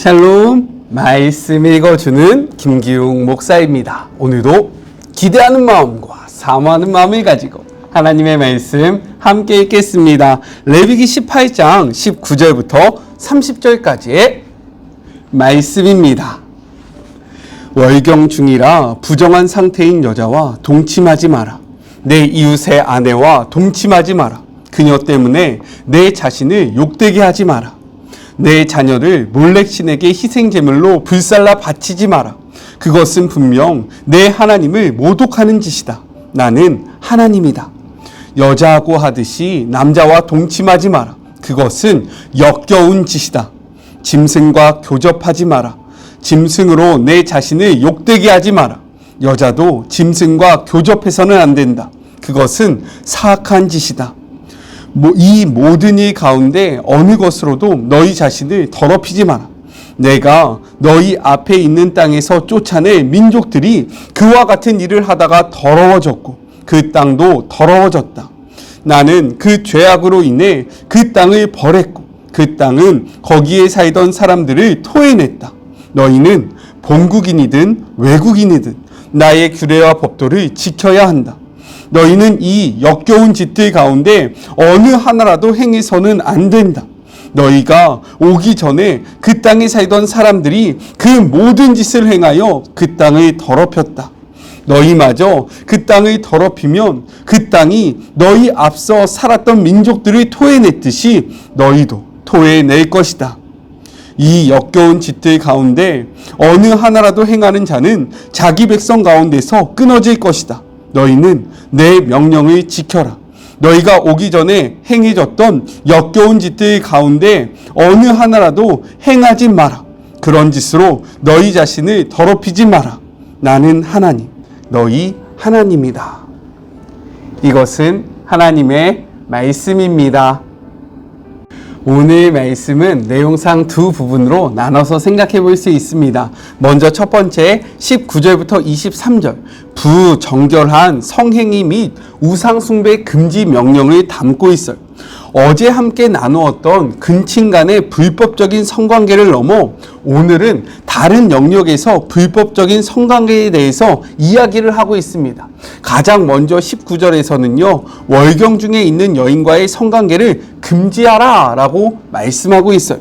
샬롬, 말씀 읽어주는 김기웅 목사입니다. 오늘도 기대하는 마음과 사모하는 마음을 가지고 하나님의 말씀 함께 읽겠습니다. 레위기 18장 19절부터 30절까지의 말씀입니다. 월경 중이라 부정한 상태인 여자와 동침하지 마라. 내 이웃의 아내와 동침하지 마라. 그녀 때문에 내 자신을 욕되게 하지 마라. 내 자녀를 몰렉신에게 희생제물로 불살라 바치지 마라. 그것은 분명 내 하나님을 모독하는 짓이다. 나는 하나님이다. 여자하고 하듯이 남자와 동침하지 마라. 그것은 역겨운 짓이다. 짐승과 교접하지 마라. 짐승으로 내 자신을 욕되게 하지 마라. 여자도 짐승과 교접해서는 안 된다. 그것은 사악한 짓이다. 이 모든 일 가운데 어느 것으로도 너희 자신을 더럽히지 마라. 내가 너희 앞에 있는 땅에서 쫓아낼 민족들이 그와 같은 일을 하다가 더러워졌고 그 땅도 더러워졌다. 나는 그 죄악으로 인해 그 땅을 벌했고 그 땅은 거기에 살던 사람들을 토해냈다. 너희는 본국인이든 외국인이든 나의 규례와 법도를 지켜야 한다. 너희는 이 역겨운 짓들 가운데 어느 하나라도 행해서는 안 된다. 너희가 오기 전에 그 땅에 살던 사람들이 그 모든 짓을 행하여 그 땅을 더럽혔다. 너희마저 그 땅을 더럽히면 그 땅이 너희 앞서 살았던 민족들을 토해냈듯이 너희도 토해낼 것이다. 이 역겨운 짓들 가운데 어느 하나라도 행하는 자는 자기 백성 가운데서 끊어질 것이다. 너희는 내 명령을 지켜라. 너희가 오기 전에 행해졌던 역겨운 짓들 가운데 어느 하나라도 행하지 마라. 그런 짓으로 너희 자신을 더럽히지 마라. 나는 하나님, 너희 하나님이다. 이것은 하나님의 말씀입니다. 오늘 말씀은 내용상 두 부분으로 나눠서 생각해 볼 수 있습니다. 먼저 첫 번째 19절부터 23절 부정결한 성행위 및 우상숭배 금지 명령을 담고 있어요. 어제 함께 나누었던 근친 간의 불법적인 성관계를 넘어 오늘은 다른 영역에서 불법적인 성관계에 대해서 이야기를 하고 있습니다. 가장 먼저 19절에서는요. 월경 중에 있는 여인과의 성관계를 금지하라 라고 말씀하고 있어요.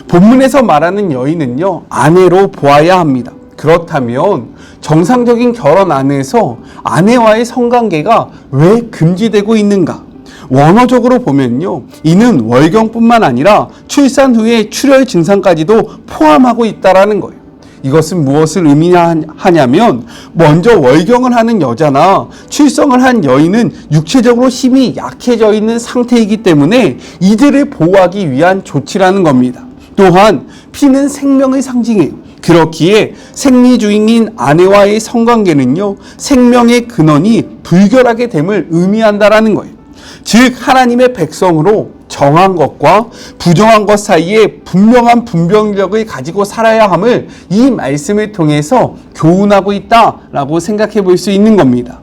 본문에서 말하는 여인은요. 아내로 보아야 합니다. 그렇다면 정상적인 결혼 안에서 아내와의 성관계가 왜 금지되고 있는가? 원어적으로 보면요. 이는 월경뿐만 아니라 출산 후의 출혈 증상까지도 포함하고 있다라는 거예요. 이것은 무엇을 의미하냐면 먼저 월경을 하는 여자나 출생을 한 여인은 육체적으로 힘이 약해져 있는 상태이기 때문에 이들을 보호하기 위한 조치라는 겁니다. 또한 피는 생명의 상징이에요. 그렇기에 생리주인인 아내와의 성관계는요. 생명의 근원이 불결하게 됨을 의미한다라는 거예요. 즉 하나님의 백성으로 정한 것과 부정한 것 사이에 분명한 분별력을 가지고 살아야 함을 이 말씀을 통해서 교훈하고 있다라고 생각해 볼 수 있는 겁니다.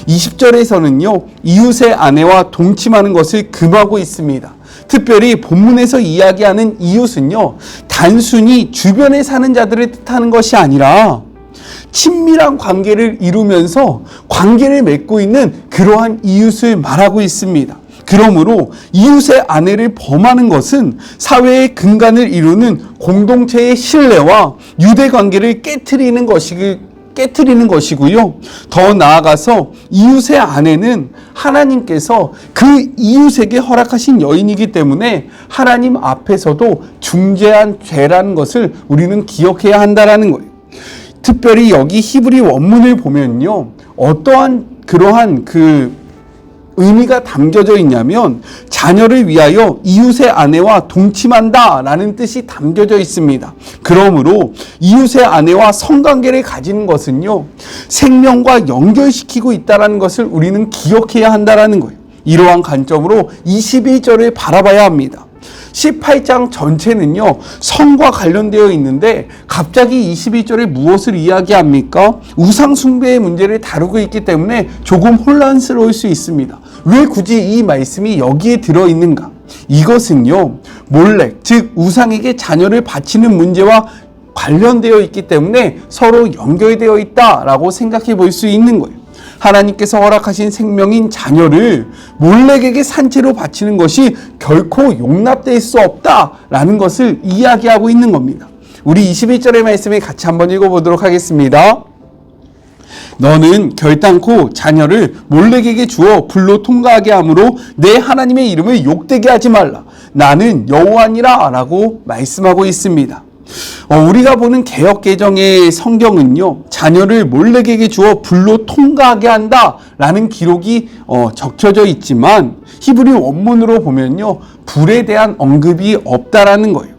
20절에서는요. 이웃의 아내와 동침하는 것을 금하고 있습니다. 특별히 본문에서 이야기하는 이웃은요. 단순히 주변에 사는 자들을 뜻하는 것이 아니라 친밀한 관계를 이루면서 관계를 맺고 있는 그러한 이웃을 말하고 있습니다. 그러므로 이웃의 아내를 범하는 것은 사회의 근간을 이루는 공동체의 신뢰와 유대 관계를 깨트리는 것이고요. 더 나아가서 이웃의 아내는 하나님께서 그 이웃에게 허락하신 여인이기 때문에 하나님 앞에서도 중재한 죄라는 것을 우리는 기억해야 한다는 거예요. 특별히 여기 히브리 원문을 보면요. 어떠한 그러한 의미가 담겨져 있냐면 자녀를 위하여 이웃의 아내와 동침한다 라는 뜻이 담겨져 있습니다. 그러므로 이웃의 아내와 성관계를 가지는 것은요. 생명과 연결시키고 있다는 것을 우리는 기억해야 한다는 거예요. 이러한 관점으로 21절을 바라봐야 합니다. 18장 전체는요. 성과 관련되어 있는데 갑자기 22절에 무엇을 이야기합니까? 우상 숭배의 문제를 다루고 있기 때문에 조금 혼란스러울 수 있습니다. 왜 굳이 이 말씀이 여기에 들어있는가? 이것은요. 몰렉, 즉 우상에게 자녀를 바치는 문제와 관련되어 있기 때문에 서로 연결되어 있다라고 생각해 볼 수 있는 거예요. 하나님께서 허락하신 생명인 자녀를 몰렉에게 산채로 바치는 것이 결코 용납될 수 없다라는 것을 이야기하고 있는 겁니다. 우리 21절의 말씀을 같이 한번 읽어보도록 하겠습니다. 너는 결단코 자녀를 몰렉에게 주어 불로 통과하게 하므로 내 하나님의 이름을 욕되게 하지 말라. 나는 여호와니라 라고 말씀하고 있습니다. 우리가 보는 개역개정의 성경은요, 자녀를 몰렉에게 주어 불로 통과하게 한다라는 기록이 적혀져 있지만 히브리 원문으로 보면요, 불에 대한 언급이 없다라는 거예요.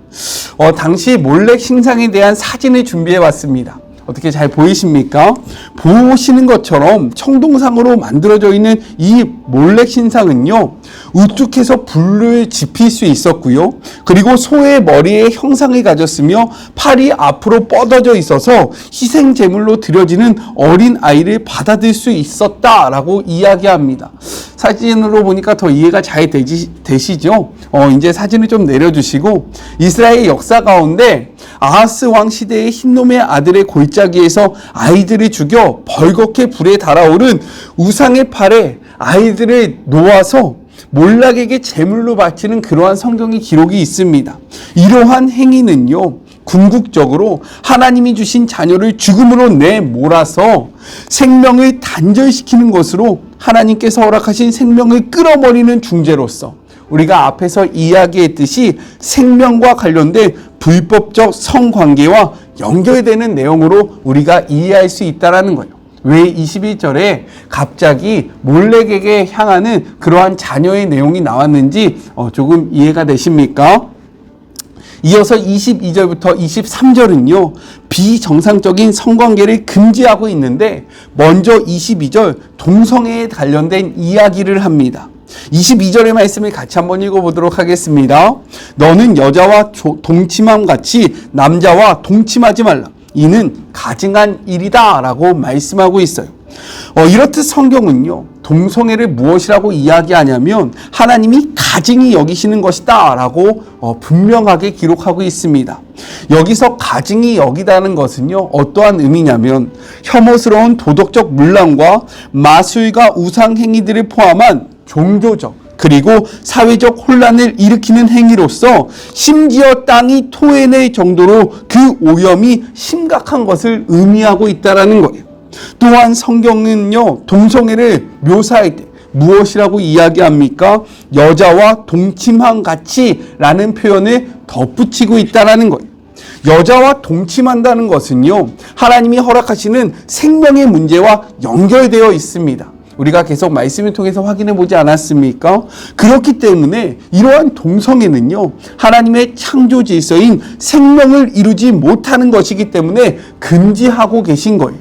당시 몰렉 신상에 대한 사진을 준비해 봤습니다. 어떻게 잘 보이십니까? 보시는 것처럼 청동상으로 만들어져 있는 이 몰렉 신상은요, 우뚝해서 불을 지필 수 있었고요. 그리고 소의 머리에 형상을 가졌으며 팔이 앞으로 뻗어져 있어서 희생 제물로 드려지는 어린 아이를 받아들 수 있었다라고 이야기합니다. 사진으로 보니까 더 이해가 잘 되시죠? 이제 사진을 좀 내려주시고, 이스라엘 역사 가운데 아하스 왕 시대의 흰놈의 아들의 골짜기에서 아이들을 죽여 벌겋게 불에 달아오른 우상의 팔에 아이들을 놓아서 몰락에게 제물로 바치는 그러한 성경의 기록이 있습니다. 이러한 행위는요, 궁극적으로 하나님이 주신 자녀를 죽음으로 내몰아서 생명을 단절시키는 것으로 하나님께서 허락하신 생명을 끌어버리는 중죄로서 우리가 앞에서 이야기했듯이 생명과 관련된 불법적 성관계와 연결되는 내용으로 우리가 이해할 수 있다는 거예요. 왜 21절에 갑자기 몰렉에게 향하는 그러한 자녀의 내용이 나왔는지 조금 이해가 되십니까? 이어서 22절부터 23절은요, 비정상적인 성관계를 금지하고 있는데 먼저 22절 동성애에 관련된 이야기를 합니다. 22절의 말씀을 같이 한번 읽어보도록 하겠습니다. 너는 여자와 동침함 같이 남자와 동침하지 말라. 이는 가증한 일이다 라고 말씀하고 있어요. 이렇듯 성경은요, 동성애를 무엇이라고 이야기하냐면 하나님이 가증히 여기시는 것이다 라고 분명하게 기록하고 있습니다. 여기서 가증히 여기다는 것은요, 어떠한 의미냐면 혐오스러운 도덕적 문란과 마술과 우상 행위들을 포함한 종교적 그리고 사회적 혼란을 일으키는 행위로서 심지어 땅이 토해낼 정도로 그 오염이 심각한 것을 의미하고 있다는 거예요. 또한 성경은요, 동성애를 묘사할 때 무엇이라고 이야기합니까? 여자와 동침한 같이 라는 표현을 덧붙이고 있다는 거예요. 여자와 동침한다는 것은요, 하나님이 허락하시는 생명의 문제와 연결되어 있습니다. 우리가 계속 말씀을 통해서 확인해 보지 않았습니까? 그렇기 때문에 이러한 동성애는요, 하나님의 창조 질서인 생명을 이루지 못하는 것이기 때문에 금지하고 계신 거예요.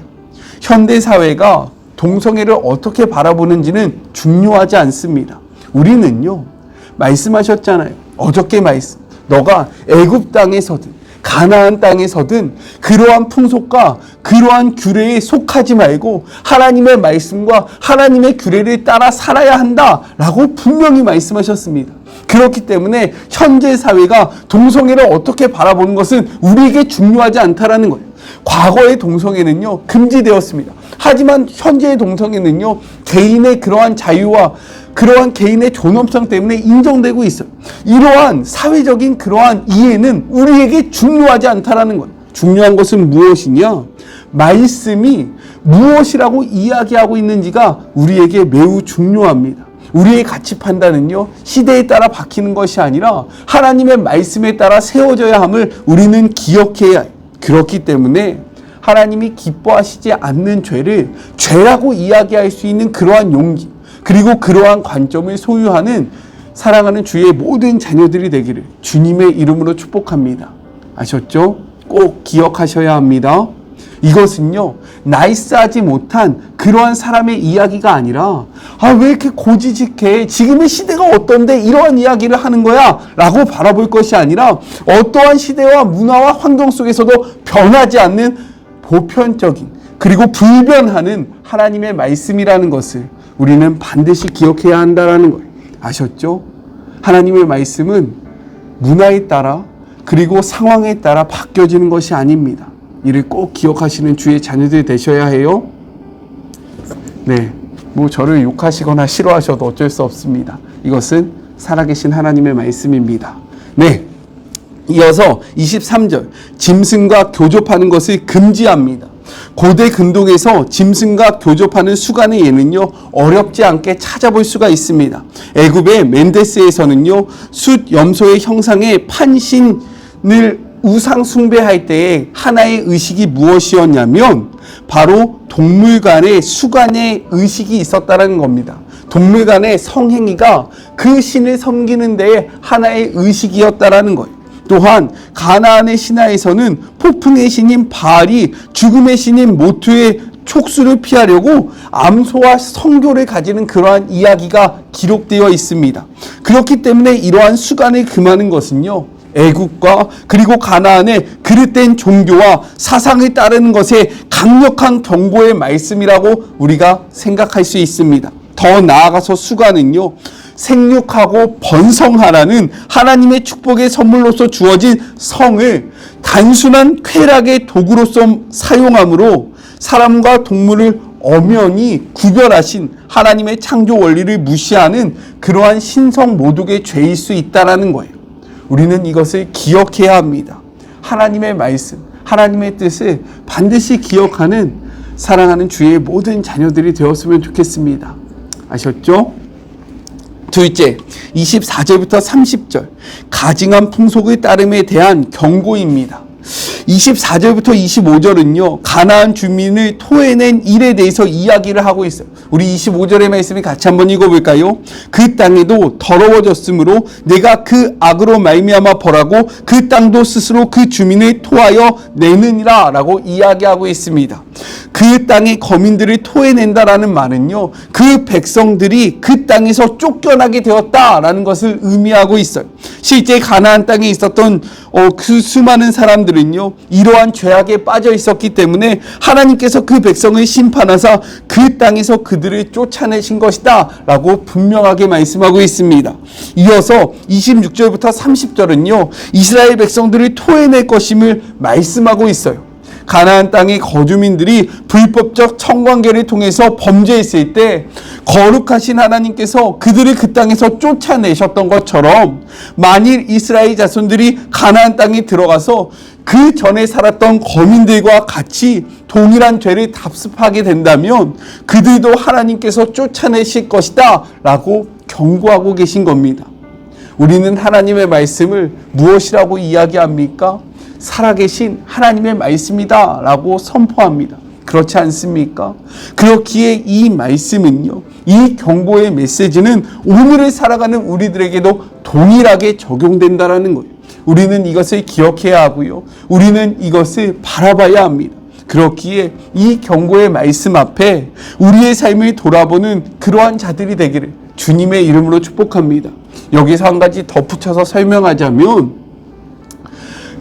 현대 사회가 동성애를 어떻게 바라보는지는 중요하지 않습니다. 우리는요, 말씀하셨잖아요. 어저께 말씀. 너가 애굽 땅에서든 가나안 땅에서든 그러한 풍속과 그러한 규례에 속하지 말고 하나님의 말씀과 하나님의 규례를 따라 살아야 한다라고 분명히 말씀하셨습니다. 그렇기 때문에 현재 사회가 동성애를 어떻게 바라보는 것은 우리에게 중요하지 않다라는 거예요. 과거의 동성애는요, 금지되었습니다. 하지만 현재의 동성애는요, 개인의 그러한 자유와 그러한 개인의 존엄성 때문에 인정되고 있어요. 이러한 사회적인 그러한 이해는 우리에게 중요하지 않다라는 거예요. 중요한 것은 무엇이냐? 말씀이 무엇이라고 이야기하고 있는지가 우리에게 매우 중요합니다. 우리의 가치 판단은요, 시대에 따라 바뀌는 것이 아니라 하나님의 말씀에 따라 세워져야 함을 우리는 기억해야 해요. 그렇기 때문에 하나님이 기뻐하시지 않는 죄를 죄라고 이야기할 수 있는 그러한 용기, 그리고 그러한 관점을 소유하는 사랑하는 주의 모든 자녀들이 되기를 주님의 이름으로 축복합니다. 아셨죠? 꼭 기억하셔야 합니다. 이것은요, 나이스하지 못한 그러한 사람의 이야기가 아니라 왜 이렇게 고지식해? 지금의 시대가 어떤데 이러한 이야기를 하는 거야? 라고 바라볼 것이 아니라 어떠한 시대와 문화와 환경 속에서도 변하지 않는 보편적인 그리고 불변하는 하나님의 말씀이라는 것을 우리는 반드시 기억해야 한다는 거예요. 아셨죠? 하나님의 말씀은 문화에 따라 그리고 상황에 따라 바뀌어지는 것이 아닙니다. 이를 꼭 기억하시는 주의 자녀들이 되셔야 해요. 네, 뭐 저를 욕하시거나 싫어하셔도 어쩔 수 없습니다. 이것은 살아계신 하나님의 말씀입니다. 네, 이어서 23절, 짐승과 교접하는 것을 금지합니다. 고대 근동에서 짐승과 교접하는 수간의 예는요, 어렵지 않게 찾아볼 수가 있습니다. 애굽의 멘데스에서는요, 숫 염소의 형상의 판신을 우상 숭배할 때에 하나의 의식이 무엇이었냐면 바로 동물 간의 수간의 의식이 있었다는 겁니다. 동물 간의 성행위가 그 신을 섬기는 데에 하나의 의식이었다라는 거예요. 또한 가나안의 신화에서는 폭풍의 신인 바알이 죽음의 신인 모투의 촉수를 피하려고 암소와 성교를 가지는 그러한 이야기가 기록되어 있습니다. 그렇기 때문에 이러한 수간을 금하는 것은요, 애국과 그리고 가나안의 그릇된 종교와 사상을 따르는 것에 강력한 경고의 말씀이라고 우리가 생각할 수 있습니다. 더 나아가서 수간은요, 생육하고 번성하라는 하나님의 축복의 선물로서 주어진 성을 단순한 쾌락의 도구로서 사용함으로 사람과 동물을 엄연히 구별하신 하나님의 창조 원리를 무시하는 그러한 신성 모독의 죄일 수 있다는 거예요. 우리는 이것을 기억해야 합니다. 하나님의 말씀, 하나님의 뜻을 반드시 기억하는 사랑하는 주의 모든 자녀들이 되었으면 좋겠습니다. 아셨죠? 둘째, 24절부터 30절, 가증한 풍속의 따름에 대한 경고입니다. 24절부터 25절은요, 가나안 주민을 토해낸 일에 대해서 이야기를 하고 있어요. 우리 25절의 말씀을 같이 한번 읽어볼까요? 그 땅에도 더러워졌으므로 내가 그 악으로 말미암아 벌하고 그 땅도 스스로 그 주민을 토하여 내느니라 라고 이야기하고 있습니다. 그 땅의 거민들을 토해낸다라는 말은요, 그 백성들이 그 땅에서 쫓겨나게 되었다라는 것을 의미하고 있어요. 실제 가나안 땅에 있었던 그 수많은 사람들은요, 이러한 죄악에 빠져 있었기 때문에 하나님께서 그 백성을 심판하사 그 땅에서 그들을 쫓아내신 것이다 라고 분명하게 말씀하고 있습니다. 이어서 26절부터 30절은요, 이스라엘 백성들을 토해낼 것임을 말씀하고 있어요. 가나안 땅의 거주민들이 불법적 성관계를 통해서 범죄했을 때 거룩하신 하나님께서 그들을 그 땅에서 쫓아내셨던 것처럼, 만일 이스라엘 자손들이 가나안 땅에 들어가서 그 전에 살았던 거민들과 같이 동일한 죄를 답습하게 된다면 그들도 하나님께서 쫓아내실 것이다 라고 경고하고 계신 겁니다. 우리는 하나님의 말씀을 무엇이라고 이야기합니까? 살아계신 하나님의 말씀이다 라고 선포합니다. 그렇지 않습니까? 그렇기에 이 말씀은요, 이 경고의 메시지는 오늘을 살아가는 우리들에게도 동일하게 적용된다라는 거예요. 우리는 이것을 기억해야 하고요, 우리는 이것을 바라봐야 합니다. 그렇기에 이 경고의 말씀 앞에 우리의 삶을 돌아보는 그러한 자들이 되기를 주님의 이름으로 축복합니다. 여기서 한 가지 덧붙여서 설명하자면,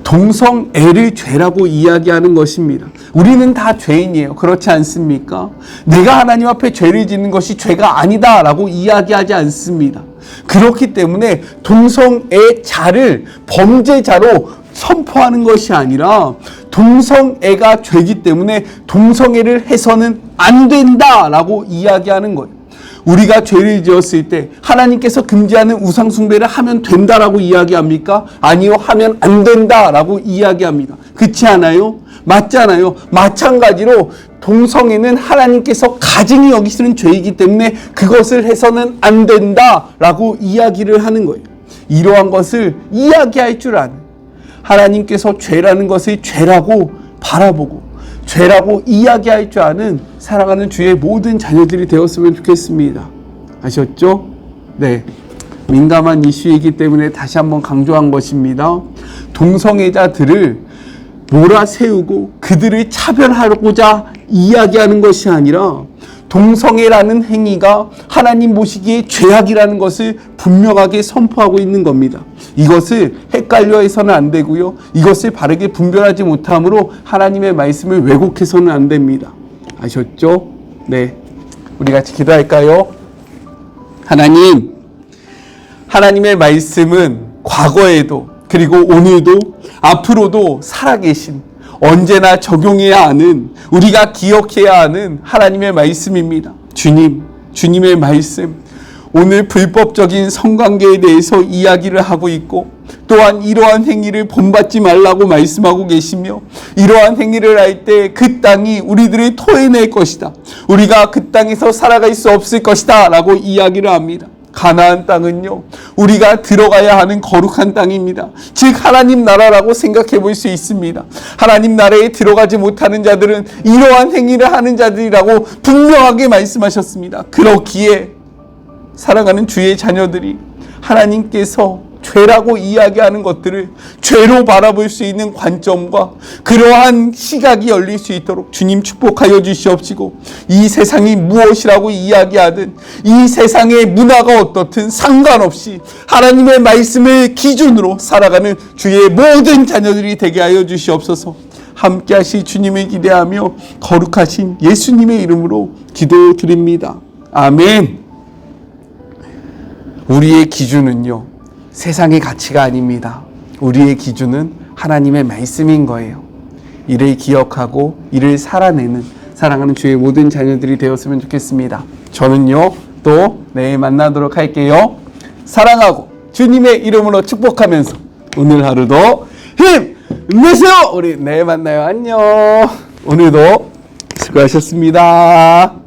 동성애를 죄라고 이야기하는 것입니다. 우리는 다 죄인이에요. 그렇지 않습니까? 내가 하나님 앞에 죄를 짓는 것이 죄가 아니다 라고 이야기하지 않습니다. 그렇기 때문에 동성애자를 범죄자로 선포하는 것이 아니라 동성애가 죄이기 때문에 동성애를 해서는 안 된다라고 이야기하는 거예요. 우리가 죄를 지었을 때 하나님께서 금지하는 우상 숭배를 하면 된다라고 이야기합니까? 아니요, 하면 안 된다라고 이야기합니다. 그렇지 않아요? 맞잖아요. 마찬가지로 동성애는 하나님께서 가증히 여기시는 죄이기 때문에 그것을 해서는 안 된다라고 이야기를 하는 거예요. 이러한 것을 이야기할 줄 아는, 하나님께서 죄라는 것을 죄라고 바라보고 죄라고 이야기할 줄 아는 사랑하는 주의 모든 자녀들이 되었으면 좋겠습니다. 아셨죠? 네, 민감한 이슈이기 때문에 다시 한번 강조한 것입니다. 동성애자들을 몰아세우고 그들을 차별하고자 이야기하는 것이 아니라 동성애라는 행위가 하나님 보시기에 죄악이라는 것을 분명하게 선포하고 있는 겁니다. 이것을 헷갈려 해서는 안 되고요, 이것을 바르게 분별하지 못함으로 하나님의 말씀을 왜곡해서는 안 됩니다. 아셨죠? 네, 우리 같이 기도할까요? 하나님, 하나님의 말씀은 과거에도 그리고 오늘도 앞으로도 살아계신, 언제나 적용해야 하는, 우리가 기억해야 하는 하나님의 말씀입니다. 주님의 말씀, 오늘 불법적인 성관계에 대해서 이야기를 하고 있고, 또한 이러한 행위를 본받지 말라고 말씀하고 계시며, 이러한 행위를 할 때 그 땅이 우리들을 토해낼 것이다, 우리가 그 땅에서 살아갈 수 없을 것이다 라고 이야기를 합니다. 가나안 땅은요, 우리가 들어가야 하는 거룩한 땅입니다. 즉 하나님 나라라고 생각해 볼 수 있습니다. 하나님 나라에 들어가지 못하는 자들은 이러한 행위를 하는 자들이라고 분명하게 말씀하셨습니다. 그렇기에 사랑하는 주의 자녀들이 하나님께서 죄라고 이야기하는 것들을 죄로 바라볼 수 있는 관점과 그러한 시각이 열릴 수 있도록 주님 축복하여 주시옵시고, 이 세상이 무엇이라고 이야기하든, 이 세상의 문화가 어떻든 상관없이 하나님의 말씀을 기준으로 살아가는 주의 모든 자녀들이 되게 하여 주시옵소서. 함께 하실 주님을 기대하며 거룩하신 예수님의 이름으로 기도드립니다. 아멘. 우리의 기준은요, 세상의 가치가 아닙니다. 우리의 기준은 하나님의 말씀인 거예요. 이를 기억하고 이를 살아내는, 사랑하는 주의 모든 자녀들이 되었으면 좋겠습니다. 저는요, 또 내일 만나도록 할게요. 사랑하고 주님의 이름으로 축복하면서 오늘 하루도 힘내세요. 우리 내일 만나요. 안녕. 오늘도 수고하셨습니다.